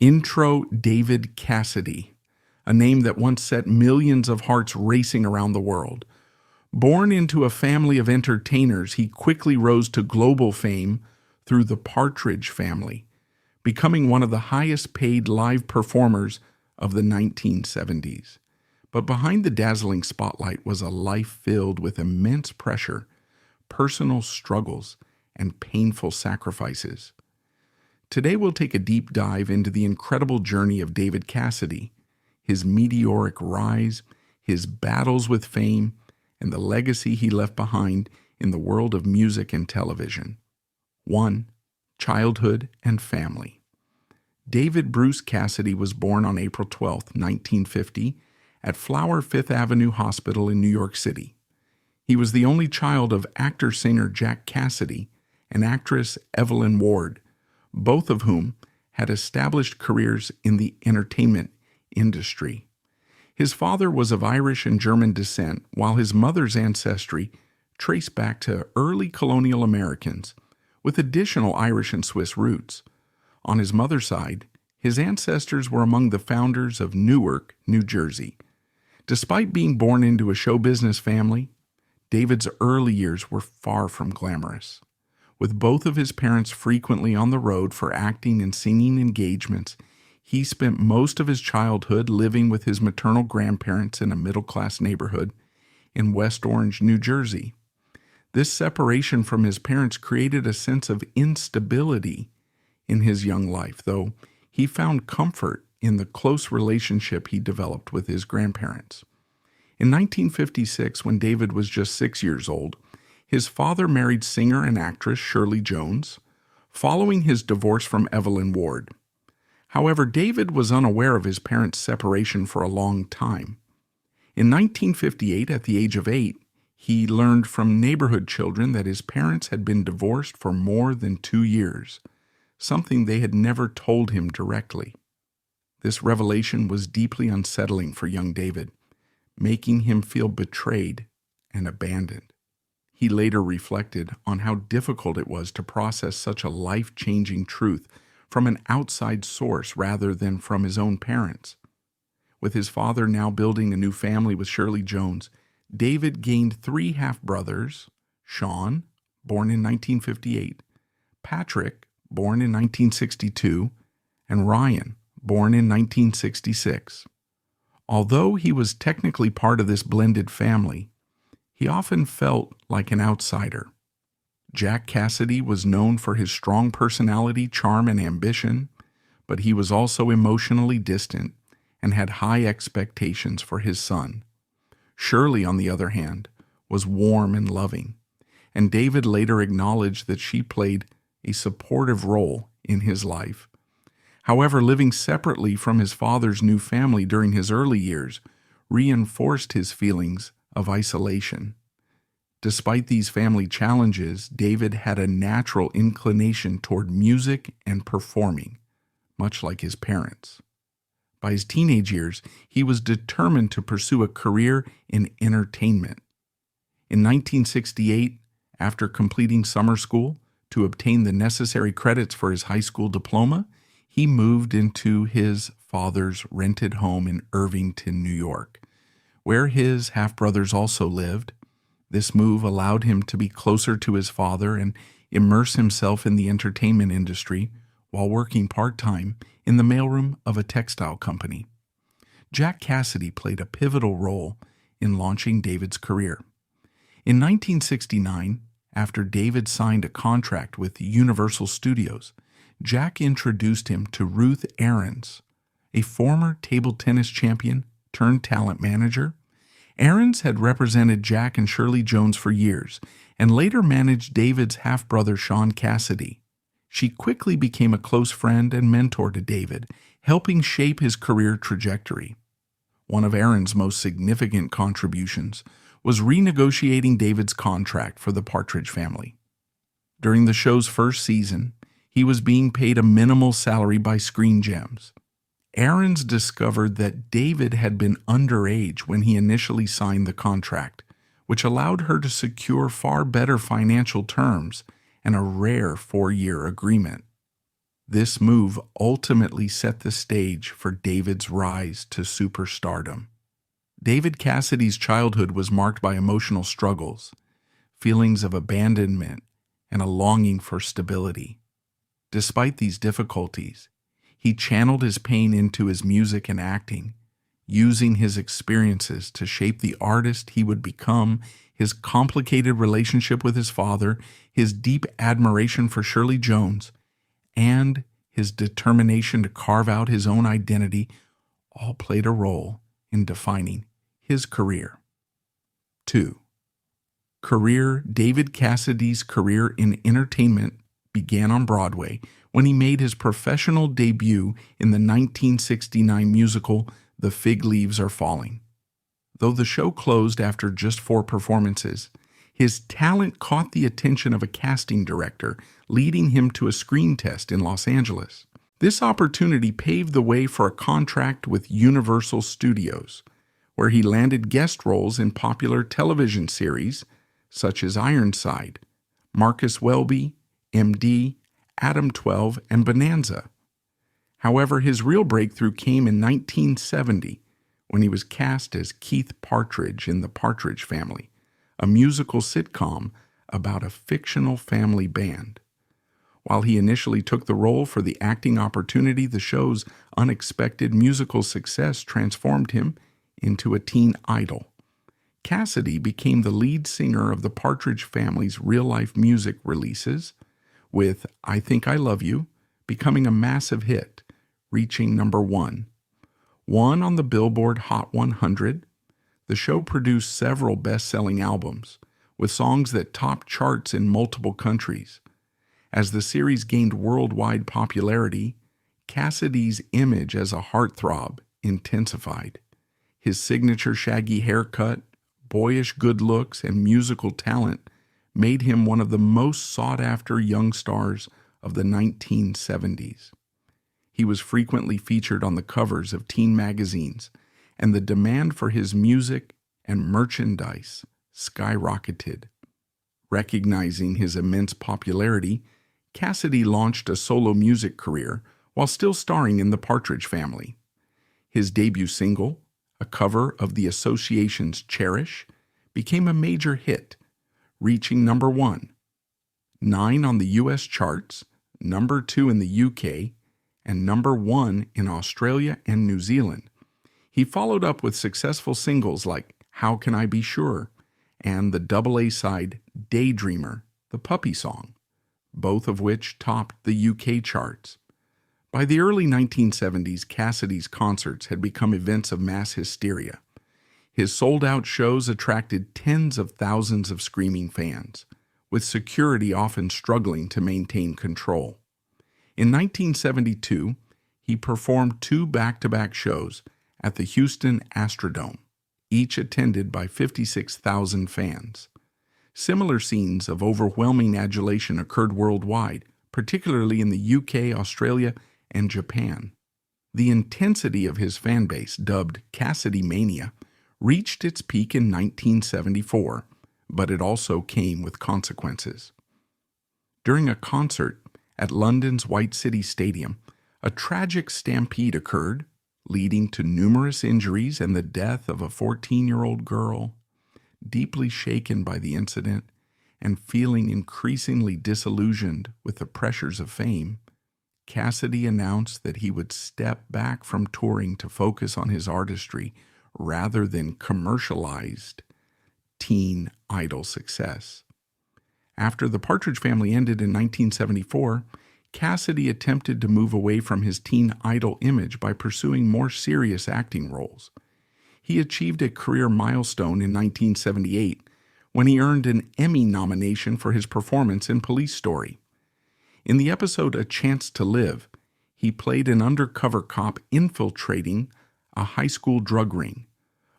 Intro David Cassidy, a name that once set millions of hearts racing around the world. Born into a family of entertainers, he quickly rose to global fame through the Partridge Family, becoming one of the highest-paid live performers of the 1970s. But behind the dazzling spotlight was a life filled with immense pressure, personal struggles, and painful sacrifices. Today we'll take a deep dive into the incredible journey of David Cassidy, his meteoric rise, his battles with fame, and the legacy he left behind in the world of music and television. 1. Childhood and family. David Bruce Cassidy was born on April 12, 1950, at Flower Fifth Avenue Hospital in New York City. He was the only child of actor-singer Jack Cassidy and actress Evelyn Ward, both of whom had established careers in the entertainment industry. His father was of Irish and German descent, while his mother's ancestry traced back to early colonial Americans, with additional Irish and Swiss roots. On his mother's side, his ancestors were among the founders of Newark, New Jersey. Despite being born into a show business family, David's early years were far from glamorous. With both of his parents frequently on the road for acting and singing engagements, he spent most of his childhood living with his maternal grandparents in a middle-class neighborhood in West Orange, New Jersey. This separation from his parents created a sense of instability in his young life, though he found comfort in the close relationship he developed with his grandparents. In 1956, when David was just 6 years old, his father married singer and actress Shirley Jones, following his divorce from Evelyn Ward. However, David was unaware of his parents' separation for a long time. In 1958, at the age of 8, he learned from neighborhood children that his parents had been divorced for more than 2 years, something they had never told him directly. This revelation was deeply unsettling for young David, making him feel betrayed and abandoned. He later reflected on how difficult it was to process such a life-changing truth from an outside source rather than from his own parents. With his father now building a new family with Shirley Jones, David gained 3 half-brothers: Sean, born in 1958, Patrick, born in 1962, and Ryan, born in 1966. Although he was technically part of this blended family, he often felt like an outsider. Jack Cassidy was known for his strong personality, charm, and ambition, but he was also emotionally distant and had high expectations for his son. Shirley, on the other hand, was warm and loving, and David later acknowledged that she played a supportive role in his life. However, living separately from his father's new family during his early years reinforced his feelings of isolation. Despite these family challenges, David had a natural inclination toward music and performing, much like his parents. By his teenage years, he was determined to pursue a career in entertainment. In 1968, after completing summer school to obtain the necessary credits for his high school diploma, he moved into his father's rented home in Irvington, New York, where his half-brothers also lived. This move allowed him to be closer to his father and immerse himself in the entertainment industry while working part-time in the mailroom of a textile company. Jack Cassidy played a pivotal role in launching David's career. In 1969, after David signed a contract with Universal Studios, Jack introduced him to Ruth Aarons, a former table tennis champion turned talent manager. Aarons had represented Jack and Shirley Jones for years and later managed David's half-brother Sean Cassidy. She quickly became a close friend and mentor to David, helping shape his career trajectory. One of Aarons' most significant contributions was renegotiating David's contract for the Partridge Family. During the show's first season, he was being paid a minimal salary by Screen Gems. Aarons discovered that David had been underage when he initially signed the contract, which allowed her to secure far better financial terms and a rare 4-year agreement. This move ultimately set the stage for David's rise to superstardom. David Cassidy's childhood was marked by emotional struggles, feelings of abandonment, and a longing for stability. Despite these difficulties, he channeled his pain into his music and acting, using his experiences to shape the artist he would become. His complicated relationship with his father, his deep admiration for Shirley Jones, and his determination to carve out his own identity all played a role in defining his career. 2. David Cassidy's career in entertainment began on Broadway when he made his professional debut in the 1969 musical The Fig Leaves Are Falling. Though the show closed after just 4 performances, his talent caught the attention of a casting director, leading him to a screen test in Los Angeles. This opportunity paved the way for a contract with Universal Studios, where he landed guest roles in popular television series such as Ironside, Marcus Welby, MD, Adam 12, and Bonanza. However, his real breakthrough came in 1970 when he was cast as Keith Partridge in the Partridge Family, a musical sitcom about a fictional family band. While he initially took the role for the acting opportunity, the show's unexpected musical success transformed him into a teen idol. Cassidy became the lead singer of the Partridge Family's real-life music releases, with I Think I Love You becoming a massive hit, reaching number 1 on the Billboard Hot 100. The show produced several best-selling albums, with songs that topped charts in multiple countries. As the series gained worldwide popularity, Cassidy's image as a heartthrob intensified. His signature shaggy haircut, boyish good looks, and musical talent made him one of the most sought-after young stars of the 1970s. He was frequently featured on the covers of teen magazines, and the demand for his music and merchandise skyrocketed. Recognizing his immense popularity, Cassidy launched a solo music career while still starring in the Partridge Family. His debut single, a cover of the Association's Cherish, became a major hit, reaching number 1, 9 on the U.S. charts, number 2 in the U.K., and number 1 in Australia and New Zealand. He followed up with successful singles like How Can I Be Sure and the double-A side Daydreamer, the Puppy Song, both of which topped the UK charts. By the early 1970s, Cassidy's concerts had become events of mass hysteria. His sold-out shows attracted tens of thousands of screaming fans, with security often struggling to maintain control. In 1972, he performed 2 back-to-back shows at the Houston Astrodome, each attended by 56,000 fans. Similar scenes of overwhelming adulation occurred worldwide, particularly in the UK, Australia, and Japan. The intensity of his fan base, dubbed Cassidy Mania, reached its peak in 1974, but it also came with consequences. During a concert at London's White City Stadium, a tragic stampede occurred, leading to numerous injuries and the death of a 14-year-old girl. Deeply shaken by the incident and feeling increasingly disillusioned with the pressures of fame, Cassidy announced that he would step back from touring to focus on his artistry rather than commercialized teen idol success. After the Partridge Family ended in 1974, Cassidy attempted to move away from his teen idol image by pursuing more serious acting roles. He achieved a career milestone in 1978 when he earned an Emmy nomination for his performance in Police Story. In the episode A Chance to Live, he played an undercover cop infiltrating a high school drug ring,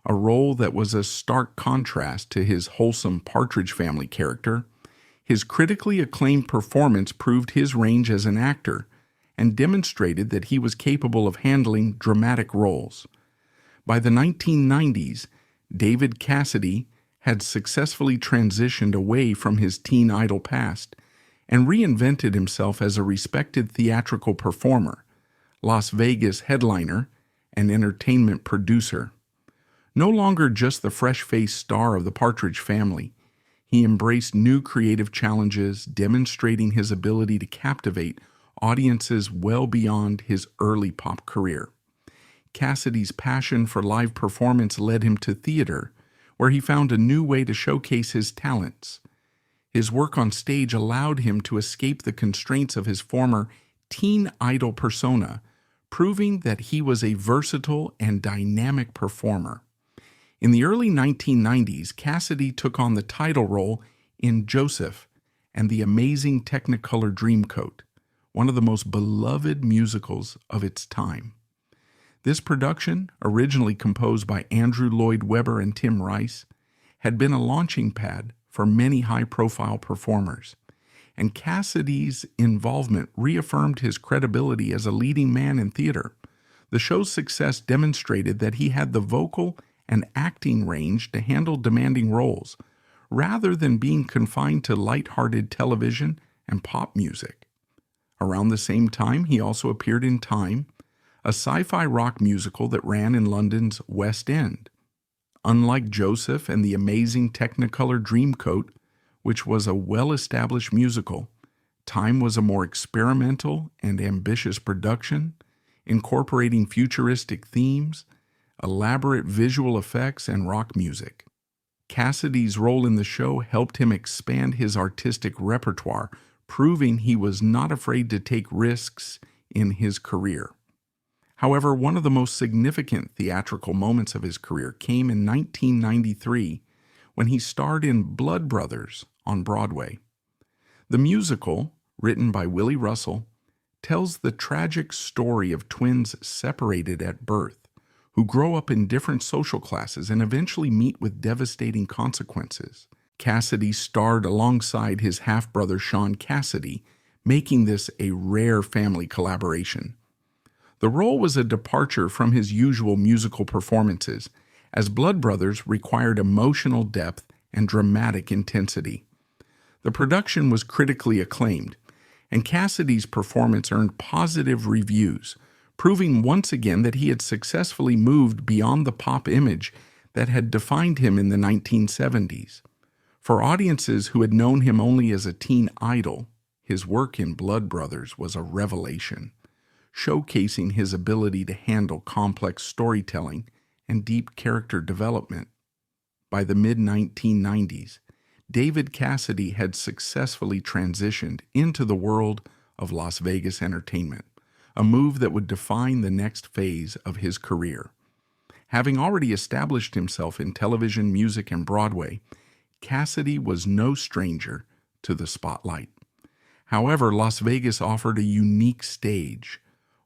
a role that was a stark contrast to his wholesome Partridge Family character. His critically acclaimed performance proved his range as an actor and demonstrated that he was capable of handling dramatic roles. By the 1990s, David Cassidy had successfully transitioned away from his teen idol past and reinvented himself as a respected theatrical performer, Las Vegas headliner, and entertainment producer. No longer just the fresh-faced star of the Partridge Family, he embraced new creative challenges, demonstrating his ability to captivate audiences well beyond his early pop career. Cassidy's passion for live performance led him to theater, where he found a new way to showcase his talents. His work on stage allowed him to escape the constraints of his former teen idol persona, proving that he was a versatile and dynamic performer. In the early 1990s, Cassidy took on the title role in Joseph and the Amazing Technicolor Dreamcoat, one of the most beloved musicals of its time. This production, originally composed by Andrew Lloyd Webber and Tim Rice, had been a launching pad for many high-profile performers, and Cassidy's involvement reaffirmed his credibility as a leading man in theater. The show's success demonstrated that he had the vocal and acting range to handle demanding roles, rather than being confined to light-hearted television and pop music. Around the same time, he also appeared in Time, a sci-fi rock musical that ran in London's West End. Unlike Joseph and the Amazing Technicolor Dreamcoat, which was a well-established musical, Time was a more experimental and ambitious production, incorporating futuristic themes, elaborate visual effects, and rock music. Cassidy's role in the show helped him expand his artistic repertoire, proving he was not afraid to take risks in his career. However, one of the most significant theatrical moments of his career came in 1993 when he starred in Blood Brothers on Broadway. The musical, written by Willie Russell, tells the tragic story of twins separated at birth, who grow up in different social classes and eventually meet with devastating consequences. Cassidy starred alongside his half-brother Sean Cassidy, making this a rare family collaboration. The role was a departure from his usual musical performances, as Blood Brothers required emotional depth and dramatic intensity. The production was critically acclaimed, and Cassidy's performance earned positive reviews, proving once again that he had successfully moved beyond the pop image that had defined him in the 1970s. For audiences who had known him only as a teen idol, his work in Blood Brothers was a revelation, showcasing his ability to handle complex storytelling and deep character development. By the mid-1990s, David Cassidy had successfully transitioned into the world of Las Vegas entertainment, a move that would define the next phase of his career. Having already established himself in television, music, and Broadway, Cassidy was no stranger to the spotlight. However, Las Vegas offered a unique stage,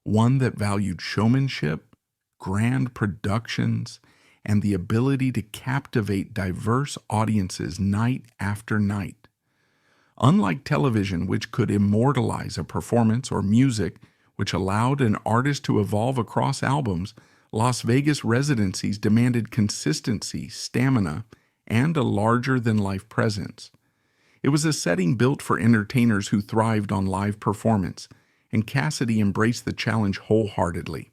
one that valued showmanship, grand productions, and the ability to captivate diverse audiences night after night. Unlike television, which could immortalize a performance, or music, which allowed an artist to evolve across albums, Las Vegas residencies demanded consistency, stamina, and a larger-than-life presence. It was a setting built for entertainers who thrived on live performance, and Cassidy embraced the challenge wholeheartedly.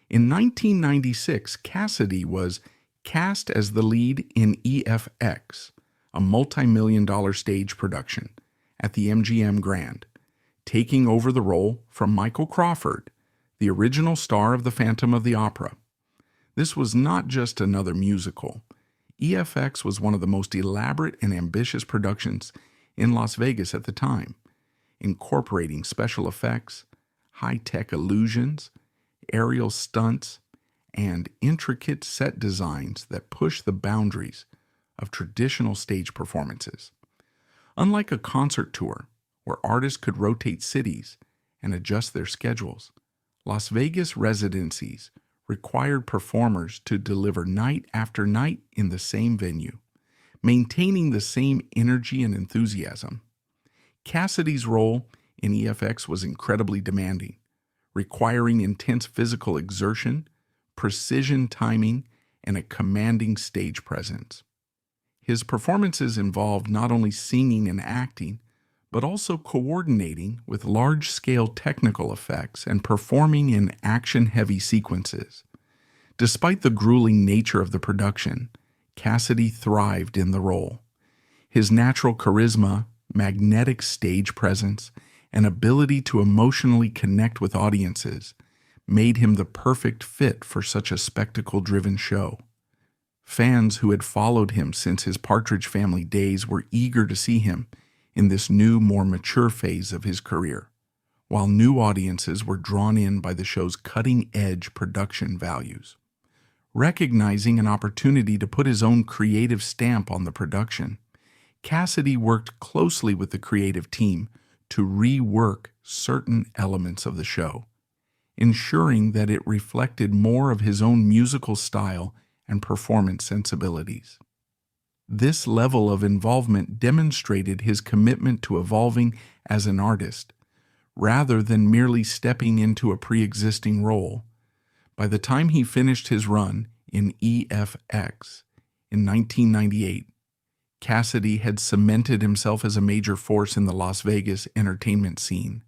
In 1996, Cassidy was cast as the lead in EFX, a multi-million-dollar stage production, at the MGM Grand, taking over the role from Michael Crawford, the original star of The Phantom of the Opera. This was not just another musical. EFX was one of the most elaborate and ambitious productions in Las Vegas at the time, incorporating special effects, high-tech illusions, aerial stunts, and intricate set designs that push the boundaries of traditional stage performances. Unlike a concert tour, where artists could rotate cities and adjust their schedules, Las Vegas residencies required performers to deliver night after night in the same venue, maintaining the same energy and enthusiasm. Cassidy's role in EFX was incredibly demanding, requiring intense physical exertion, precision timing, and a commanding stage presence. His performances involved not only singing and acting, but also coordinating with large-scale technical effects and performing in action-heavy sequences. Despite the grueling nature of the production, Cassidy thrived in the role. His natural charisma, magnetic stage presence, and ability to emotionally connect with audiences made him the perfect fit for such a spectacle-driven show. Fans who had followed him since his Partridge Family days were eager to see him in this new, more mature phase of his career, while new audiences were drawn in by the show's cutting-edge production values. Recognizing an opportunity to put his own creative stamp on the production, Cassidy worked closely with the creative team to rework certain elements of the show, ensuring that it reflected more of his own musical style and performance sensibilities. This level of involvement demonstrated his commitment to evolving as an artist, rather than merely stepping into a pre-existing role. By the time he finished his run in EFX in 1998, Cassidy had cemented himself as a major force in the Las Vegas entertainment scene.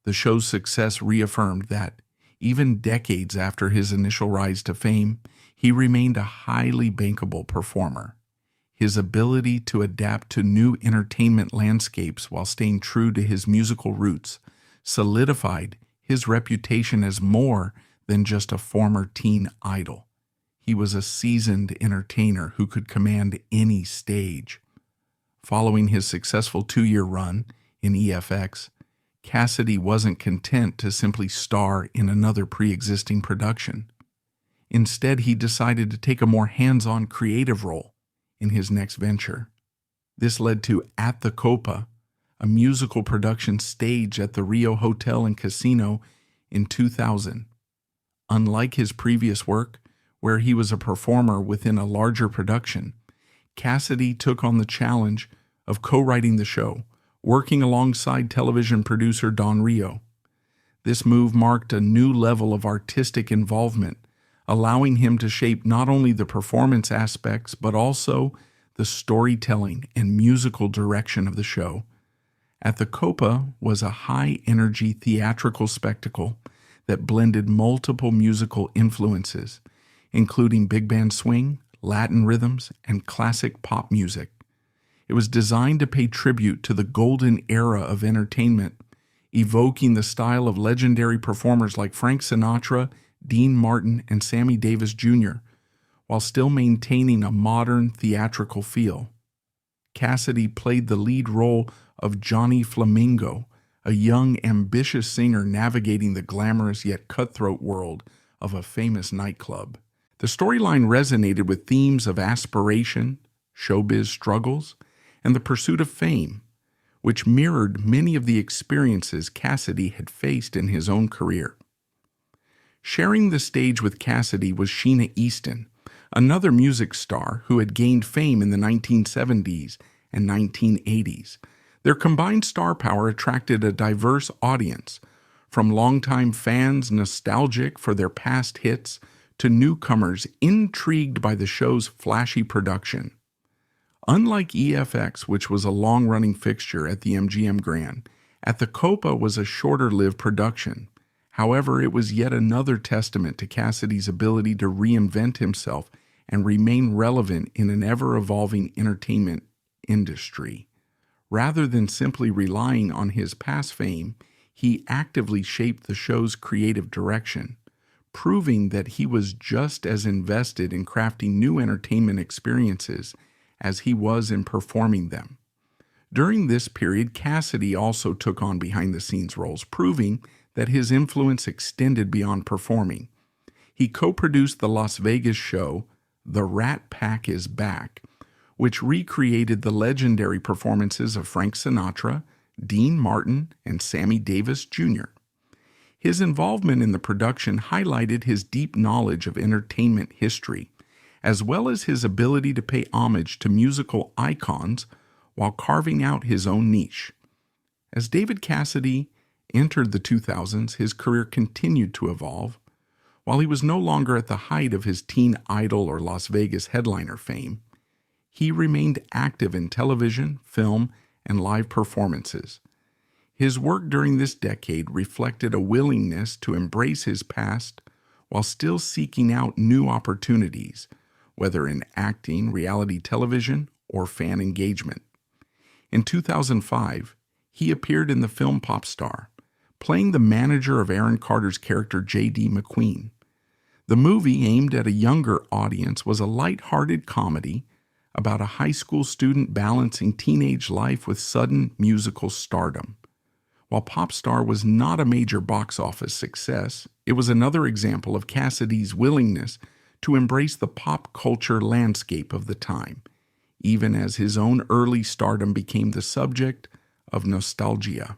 The show's success reaffirmed that, even decades after his initial rise to fame, he remained a highly bankable performer. His ability to adapt to new entertainment landscapes while staying true to his musical roots solidified his reputation as more than just a former teen idol. He was a seasoned entertainer who could command any stage. Following his successful 2-year run in EFX, Cassidy wasn't content to simply star in another pre-existing production. Instead, he decided to take a more hands-on creative role in his next venture. This led to At the Copa, a musical production staged at the Rio Hotel and Casino in 2000. Unlike his previous work, where he was a performer within a larger production, Cassidy took on the challenge of co-writing the show, working alongside television producer Don Rio. This move marked a new level of artistic involvement, allowing him to shape not only the performance aspects but also the storytelling and musical direction of the show. At the Copa was a high-energy theatrical spectacle that blended multiple musical influences, including big band swing, Latin rhythms, and classic pop music. It was designed to pay tribute to the golden era of entertainment, evoking the style of legendary performers like Frank Sinatra, Dean Martin, and Sammy Davis Jr., while still maintaining a modern theatrical feel. Cassidy played the lead role of Johnny Flamingo, a young, ambitious singer navigating the glamorous yet cutthroat world of a famous nightclub. The storyline resonated with themes of aspiration, showbiz struggles, and the pursuit of fame, which mirrored many of the experiences Cassidy had faced in his own career. Sharing the stage with Cassidy was Sheena Easton, another music star who had gained fame in the 1970s and 1980s. Their combined star power attracted a diverse audience, from longtime fans nostalgic for their past hits to newcomers intrigued by the show's flashy production. Unlike EFX, which was a long-running fixture at the MGM Grand, At the Copa was a shorter-lived production. However, it was yet another testament to Cassidy's ability to reinvent himself and remain relevant in an ever-evolving entertainment industry. Rather than simply relying on his past fame, he actively shaped the show's creative direction, proving that he was just as invested in crafting new entertainment experiences as he was in performing them. During this period, Cassidy also took on behind-the-scenes roles, proving that his influence extended beyond performing. He co-produced the Las Vegas show, The Rat Pack is Back, which recreated the legendary performances of Frank Sinatra, Dean Martin, and Sammy Davis Jr. His involvement in the production highlighted his deep knowledge of entertainment history, as well as his ability to pay homage to musical icons while carving out his own niche. As David Cassidy entered the 2000s, his career continued to evolve. While he was no longer at the height of his teen idol or Las Vegas headliner fame, he remained active in television, film, and live performances. His work during this decade reflected a willingness to embrace his past while still seeking out new opportunities, whether in acting, reality television, or fan engagement. In 2005, he appeared in the film Pop Star, playing the manager of Aaron Carter's character J.D. McQueen. The movie, aimed at a younger audience, was a light-hearted comedy about a high school student balancing teenage life with sudden musical stardom. While Pop Star was not a major box office success, it was another example of Cassidy's willingness to embrace the pop culture landscape of the time, even as his own early stardom became the subject of nostalgia.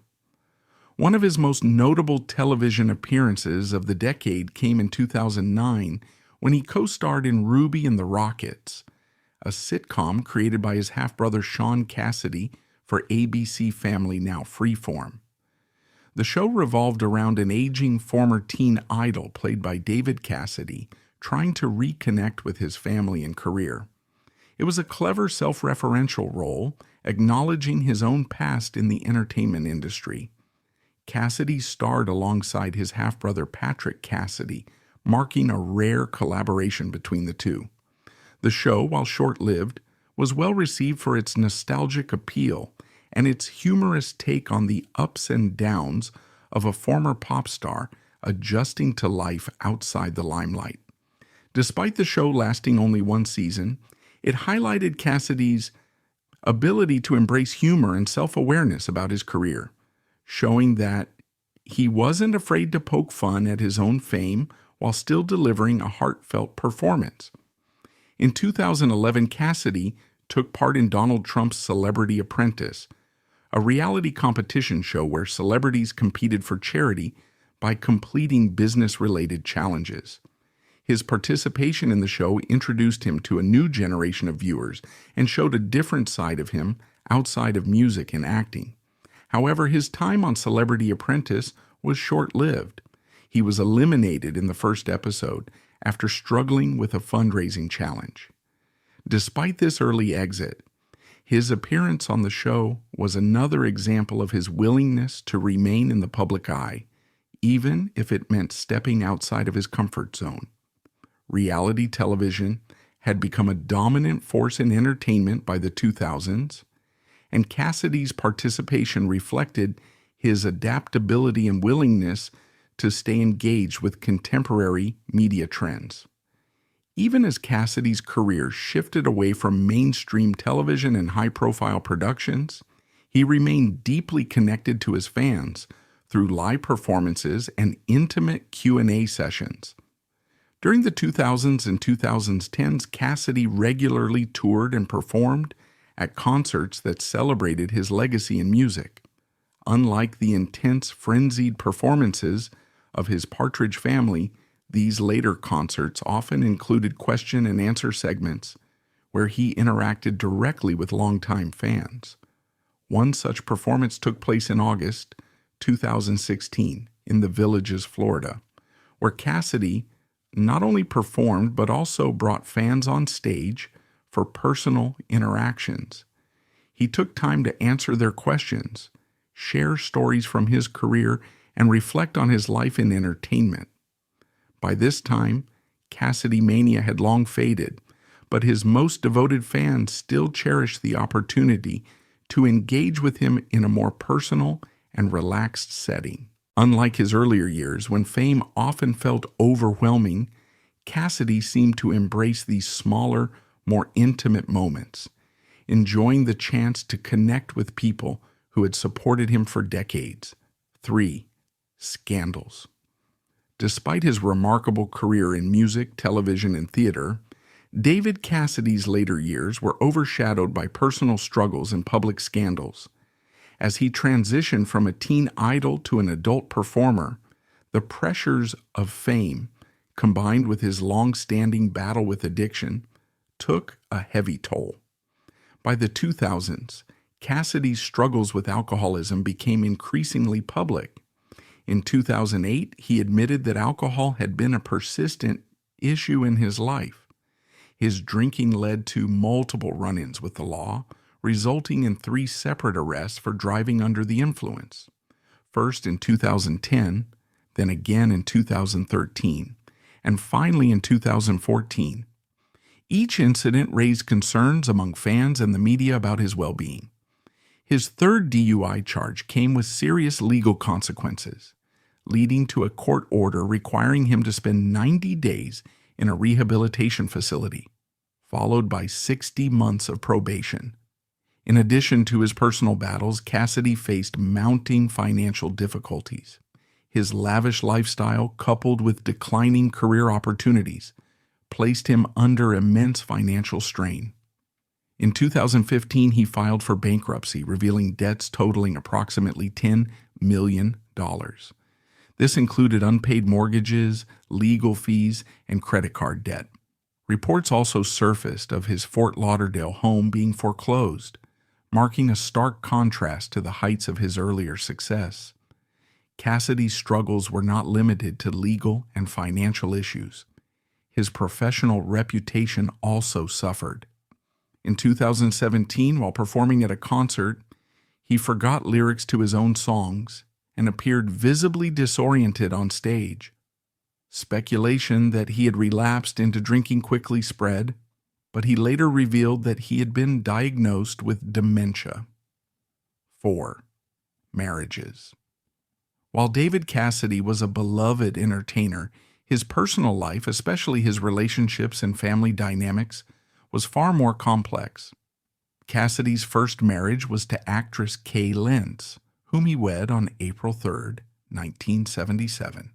One of his most notable television appearances of the decade came in 2009 when he co-starred in Ruby and the Rockets, a sitcom created by his half-brother Sean Cassidy for ABC Family, now Freeform. The show revolved around an aging former teen idol played by David Cassidy trying to reconnect with his family and career. It was a clever self-referential role, acknowledging his own past in the entertainment industry. Cassidy starred alongside his half-brother Patrick Cassidy, marking a rare collaboration between the two. The show, while short-lived, was well received for its nostalgic appeal and its humorous take on the ups and downs of a former pop star adjusting to life outside the limelight. Despite the show lasting only one season, it highlighted Cassidy's ability to embrace humor and self-awareness about his career, showing that he wasn't afraid to poke fun at his own fame while still delivering a heartfelt performance. In 2011, Cassidy took part in Donald Trump's Celebrity Apprentice, a reality competition show where celebrities competed for charity by completing business-related challenges. His participation in the show introduced him to a new generation of viewers and showed a different side of him outside of music and acting. However, his time on Celebrity Apprentice was short-lived. He was eliminated in the first episode after struggling with a fundraising challenge. Despite this early exit, his appearance on the show was another example of his willingness to remain in the public eye, even if it meant stepping outside of his comfort zone. Reality television had become a dominant force in entertainment by the 2000s, and Cassidy's participation reflected his adaptability and willingness to stay engaged with contemporary media trends. Even as Cassidy's career shifted away from mainstream television and high-profile productions, he remained deeply connected to his fans through live performances and intimate Q&A sessions. During the 2000s and 2010s, Cassidy regularly toured and performed at concerts that celebrated his legacy in music. Unlike the intense, frenzied performances of his Partridge Family, these later concerts often included question and answer segments where he interacted directly with longtime fans. One such performance took place in August 2016 in the Villages, Florida, where Cassidy not only performed but also brought fans on stage for personal interactions. He took time to answer their questions, share stories from his career, and reflect on his life in entertainment. By this time, Cassidy mania had long faded, but his most devoted fans still cherished the opportunity to engage with him in a more personal and relaxed setting. Unlike his earlier years, when fame often felt overwhelming, Cassidy seemed to embrace these smaller, more intimate moments, enjoying the chance to connect with people who had supported him for decades. 3. Scandals. Despite his remarkable career in music, television, and theater, David Cassidy's later years were overshadowed by personal struggles and public scandals. As he transitioned from a teen idol to an adult performer, the pressures of fame, combined with his long-standing battle with addiction, took a heavy toll. By the 2000s, Cassidy's struggles with alcoholism became increasingly public. In 2008, he admitted that alcohol had been a persistent issue in his life. His drinking led to multiple run-ins with the law, resulting in 3 separate arrests for driving under the influence. First in 2010, then again in 2013, and finally in 2014. Each incident raised concerns among fans and the media about his well-being. His third DUI charge came with serious legal consequences, leading to a court order requiring him to spend 90 days in a rehabilitation facility, followed by 60 months of probation. In addition to his personal battles, Cassidy faced mounting financial difficulties. His lavish lifestyle, coupled with declining career opportunities, placed him under immense financial strain. In 2015, he filed for bankruptcy, revealing debts totaling approximately $10 million. This included unpaid mortgages, legal fees, and credit card debt. Reports also surfaced of his Fort Lauderdale home being foreclosed, marking a stark contrast to the heights of his earlier success. Cassidy's struggles were not limited to legal and financial issues. His professional reputation also suffered. In 2017, while performing at a concert, he forgot lyrics to his own songs and appeared visibly disoriented on stage. Speculation that he had relapsed into drinking quickly spread, but he later revealed that he had been diagnosed with dementia. 4. Marriages. While David Cassidy was a beloved entertainer, his personal life, especially his relationships and family dynamics, was far more complex. Cassidy's first marriage was to actress Kay Lentz, whom he wed on April 3, 1977.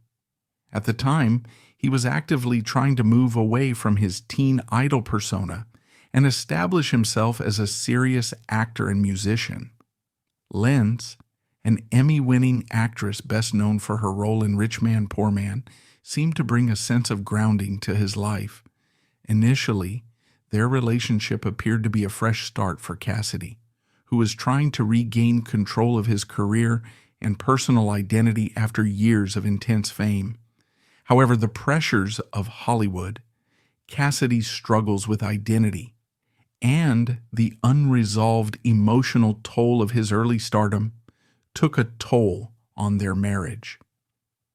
At the time, he was actively trying to move away from his teen idol persona and establish himself as a serious actor and musician. Lentz, an Emmy-winning actress best known for her role in Rich Man, Poor Man, seemed to bring a sense of grounding to his life. Initially, their relationship appeared to be a fresh start for Cassidy, who was trying to regain control of his career and personal identity after years of intense fame. However, the pressures of Hollywood, Cassidy's struggles with identity, and the unresolved emotional toll of his early stardom took a toll on their marriage.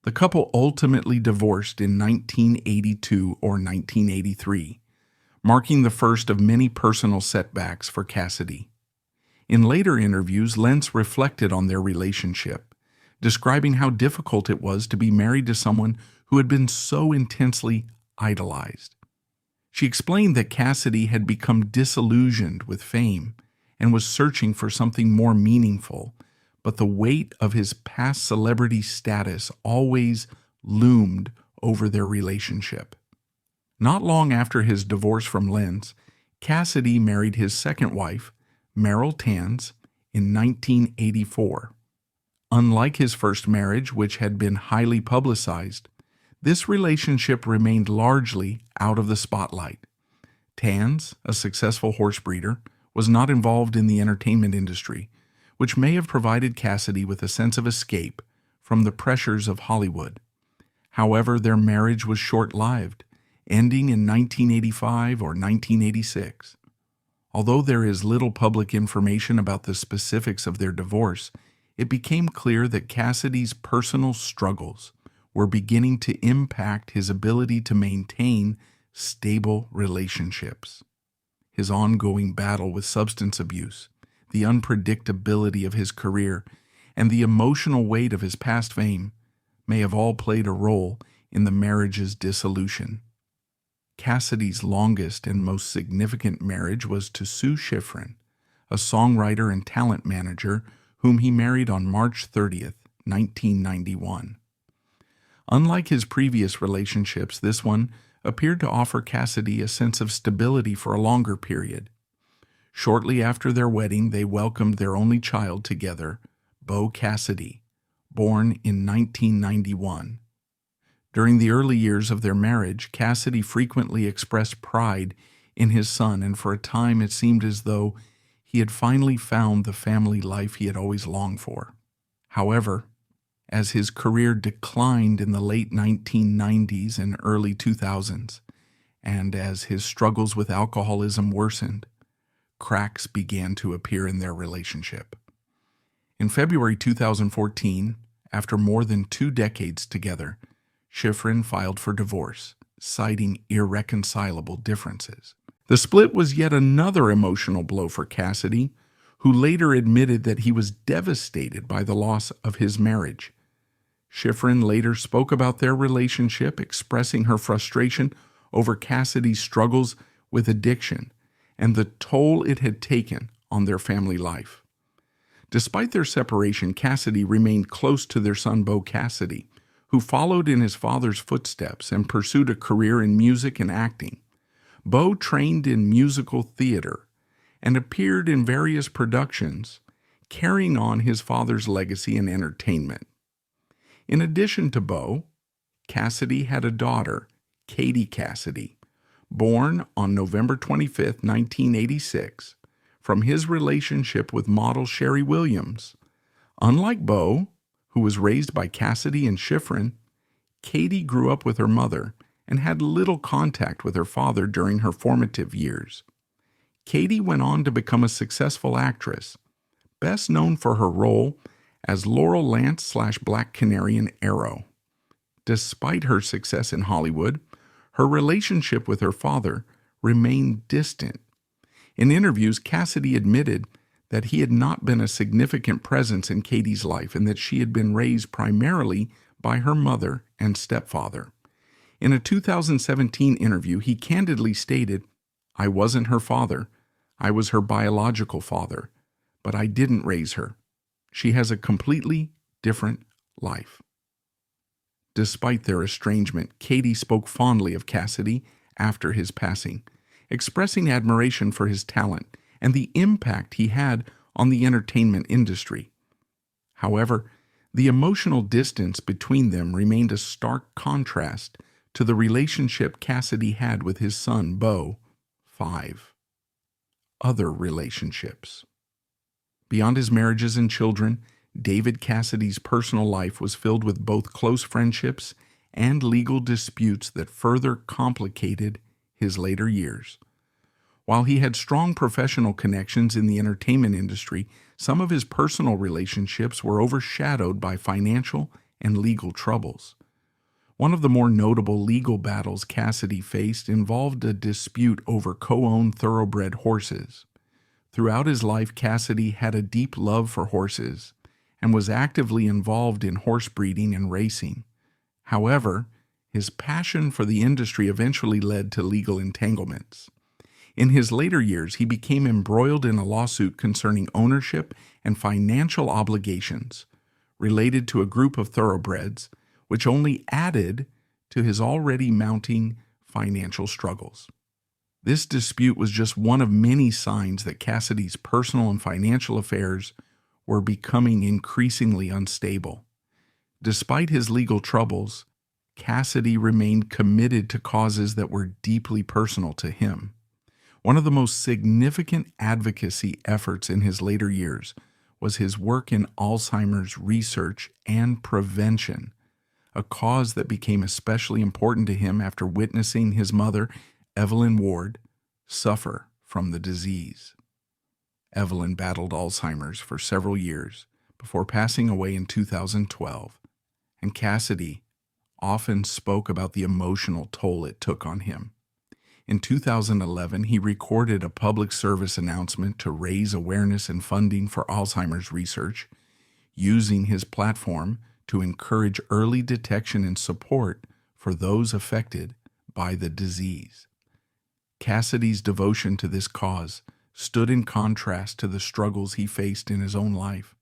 The couple ultimately divorced in 1982 or 1983, marking the first of many personal setbacks for Cassidy. In later interviews, Lentz reflected on their relationship, describing how difficult it was to be married to someone who had been so intensely idolized. She explained that Cassidy had become disillusioned with fame and was searching for something more meaningful, but the weight of his past celebrity status always loomed over their relationship. Not long after his divorce from Lentz, Cassidy married his second wife, Meryl Tanz, in 1984. Unlike his first marriage, which had been highly publicized, this relationship remained largely out of the spotlight. Tanz, a successful horse breeder, was not involved in the entertainment industry, which may have provided Cassidy with a sense of escape from the pressures of Hollywood. However, their marriage was short-lived, ending in 1985 or 1986. Although there is little public information about the specifics of their divorce, it became clear that Cassidy's personal struggles were beginning to impact his ability to maintain stable relationships. His ongoing battle with substance abuse, the unpredictability of his career, and the emotional weight of his past fame may have all played a role in the marriage's dissolution. Cassidy's longest and most significant marriage was to Sue Schifrin, a songwriter and talent manager whom he married on March 30th, 1991. Unlike his previous relationships, this one appeared to offer Cassidy a sense of stability for a longer period. Shortly after their wedding, they welcomed their only child together, Beau Cassidy, born in 1991. During the early years of their marriage, Cassidy frequently expressed pride in his son, and for a time it seemed as though he had finally found the family life he had always longed for. However, as his career declined in the late 1990s and early 2000s, and as his struggles with alcoholism worsened, cracks began to appear in their relationship. In February 2014, after more than 2 decades together, Schifrin filed for divorce, citing irreconcilable differences. The split was yet another emotional blow for Cassidy, who later admitted that he was devastated by the loss of his marriage. Schifrin later spoke about their relationship, expressing her frustration over Cassidy's struggles with addiction and the toll it had taken on their family life. Despite their separation, Cassidy remained close to their son Bo Cassidy, who followed in his father's footsteps and pursued a career in music and acting. Bo trained in musical theater and appeared in various productions, carrying on his father's legacy in entertainment. In addition to Bo, Cassidy had a daughter, Katie Cassidy, born on November 25, 1986, from his relationship with model Sherry Williams. Unlike Bo, who was raised by Cassidy and Schifrin, Katie grew up with her mother and had little contact with her father during her formative years. Katie went on to become a successful actress, best known for her role as Laurel Lance / Black Canary in Arrow. Despite her success in Hollywood, her relationship with her father remained distant. In interviews, Cassidy admitted that he had not been a significant presence in Katie's life and that she had been raised primarily by her mother and stepfather. In a 2017 interview, he candidly stated, "I wasn't her father. I was her biological father, but I didn't raise her. She has a completely different life." Despite their estrangement, Katie spoke fondly of Cassidy after his passing, expressing admiration for his talent and the impact he had on the entertainment industry. However, the emotional distance between them remained a stark contrast to the relationship Cassidy had with his son, Bo. 5. Other relationships. Beyond his marriages and children, David Cassidy's personal life was filled with both close friendships and legal disputes that further complicated his later years. While he had strong professional connections in the entertainment industry, some of his personal relationships were overshadowed by financial and legal troubles. One of the more notable legal battles Cassidy faced involved a dispute over co-owned thoroughbred horses. Throughout his life, Cassidy had a deep love for horses and was actively involved in horse breeding and racing. However, his passion for the industry eventually led to legal entanglements. In his later years, he became embroiled in a lawsuit concerning ownership and financial obligations related to a group of thoroughbreds, which only added to his already mounting financial struggles. This dispute was just one of many signs that Cassidy's personal and financial affairs were becoming increasingly unstable. Despite his legal troubles, Cassidy remained committed to causes that were deeply personal to him. One of the most significant advocacy efforts in his later years was his work in Alzheimer's research and prevention, a cause that became especially important to him after witnessing his mother, Evelyn Ward, suffer from the disease. Evelyn battled Alzheimer's for several years before passing away in 2012, and Cassidy often spoke about the emotional toll it took on him. In 2011, he recorded a public service announcement to raise awareness and funding for Alzheimer's research, using his platform to encourage early detection and support for those affected by the disease. Cassidy's devotion to this cause stood in contrast to the struggles he faced in his own life.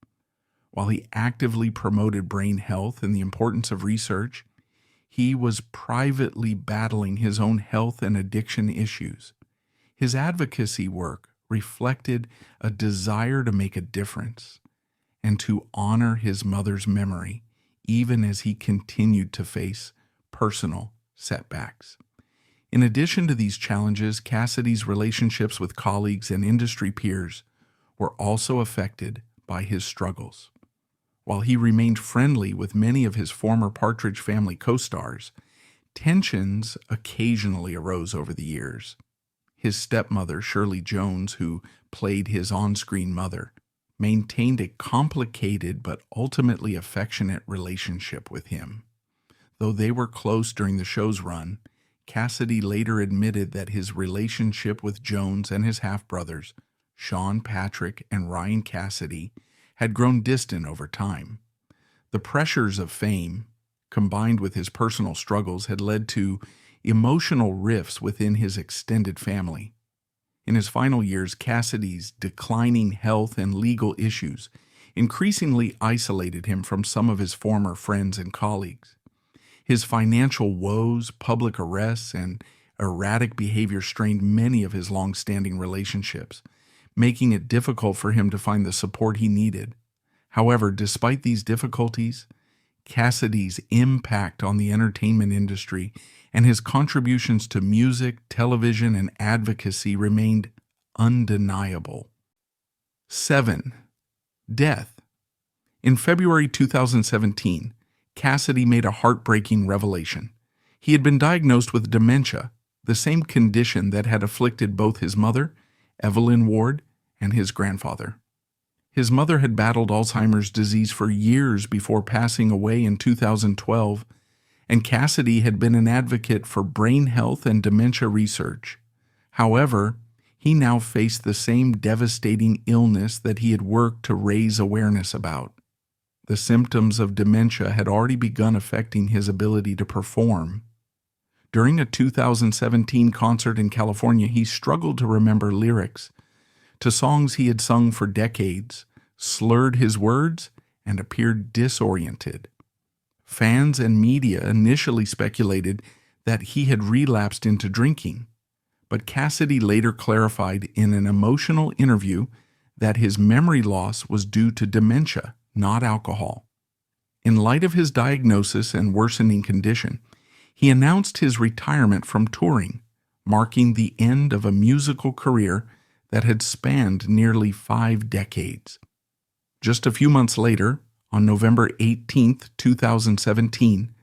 While he actively promoted brain health and the importance of research, he was privately battling his own health and addiction issues. His advocacy work reflected a desire to make a difference and to honor his mother's memory, even as he continued to face personal setbacks. In addition to these challenges, Cassidy's relationships with colleagues and industry peers were also affected by his struggles. While he remained friendly with many of his former Partridge Family co-stars, tensions occasionally arose over the years. His stepmother, Shirley Jones, who played his on-screen mother, maintained a complicated but ultimately affectionate relationship with him. Though they were close during the show's run, Cassidy later admitted that his relationship with Jones and his half-brothers, Sean, Patrick, and Ryan Cassidy, had grown distant over time. The pressures of fame, combined with his personal struggles, had led to emotional rifts within his extended family. In his final years, Cassidy's declining health and legal issues increasingly isolated him from some of his former friends and colleagues. His financial woes, public arrests, and erratic behavior strained many of his long-standing relationships, making it difficult for him to find the support he needed. However, despite these difficulties, Cassidy's impact on the entertainment industry and his contributions to music, television, and advocacy remained undeniable. 7. Death. In February 2017, Cassidy made a heartbreaking revelation. He had been diagnosed with dementia, the same condition that had afflicted both his mother, Evelyn Ward, and his grandfather. His mother had battled Alzheimer's disease for years before passing away in 2012, and Cassidy had been an advocate for brain health and dementia research. However, he now faced the same devastating illness that he had worked to raise awareness about. The symptoms of dementia had already begun affecting his ability to perform. During a 2017 concert in California, he struggled to remember lyrics to songs he had sung for decades, slurred his words, and appeared disoriented. Fans and media initially speculated that he had relapsed into drinking, but Cassidy later clarified in an emotional interview that his memory loss was due to dementia, not alcohol. In light of his diagnosis and worsening condition, he announced his retirement from touring, marking the end of a musical career that had spanned nearly 5 decades. Just a few months later, on November 18, 2017,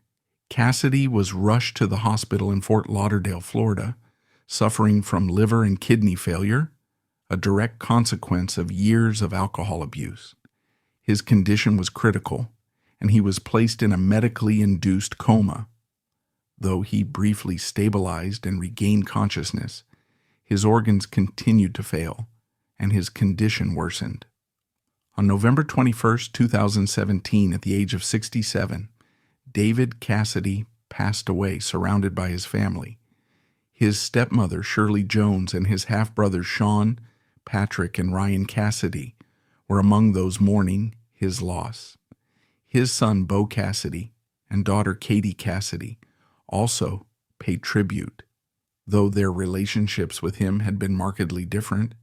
Cassidy was rushed to the hospital in Fort Lauderdale, Florida, suffering from liver and kidney failure, a direct consequence of years of alcohol abuse. His condition was critical, and he was placed in a medically induced coma. Though he briefly stabilized and regained consciousness, his organs continued to fail, and his condition worsened. On November 21, 2017, at the age of 67, David Cassidy passed away surrounded by his family. His stepmother, Shirley Jones, and his half-brothers Sean, Patrick, and Ryan Cassidy were among those mourning his loss. His son, Bo Cassidy, and daughter, Katie Cassidy, also paid tribute. Though their relationships with him had been markedly different,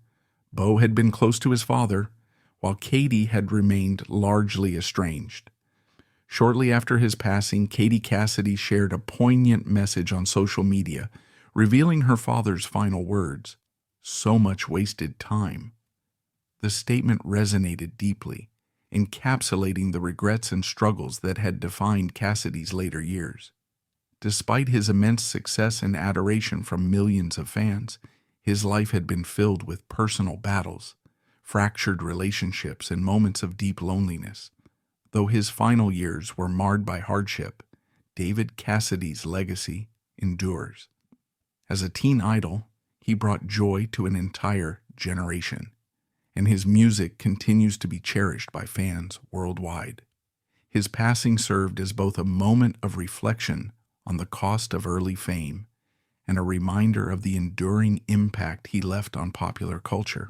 Bo had been close to his father, while Katie had remained largely estranged. Shortly after his passing, Katie Cassidy shared a poignant message on social media, revealing her father's final words, "So much wasted time." The statement resonated deeply, encapsulating the regrets and struggles that had defined Cassidy's later years. Despite his immense success and adoration from millions of fans, his life had been filled with personal battles, fractured relationships, and moments of deep loneliness. Though his final years were marred by hardship, David Cassidy's legacy endures. As a teen idol, he brought joy to an entire generation, and his music continues to be cherished by fans worldwide. His passing served as both a moment of reflection on the cost of early fame and a reminder of the enduring impact he left on popular culture.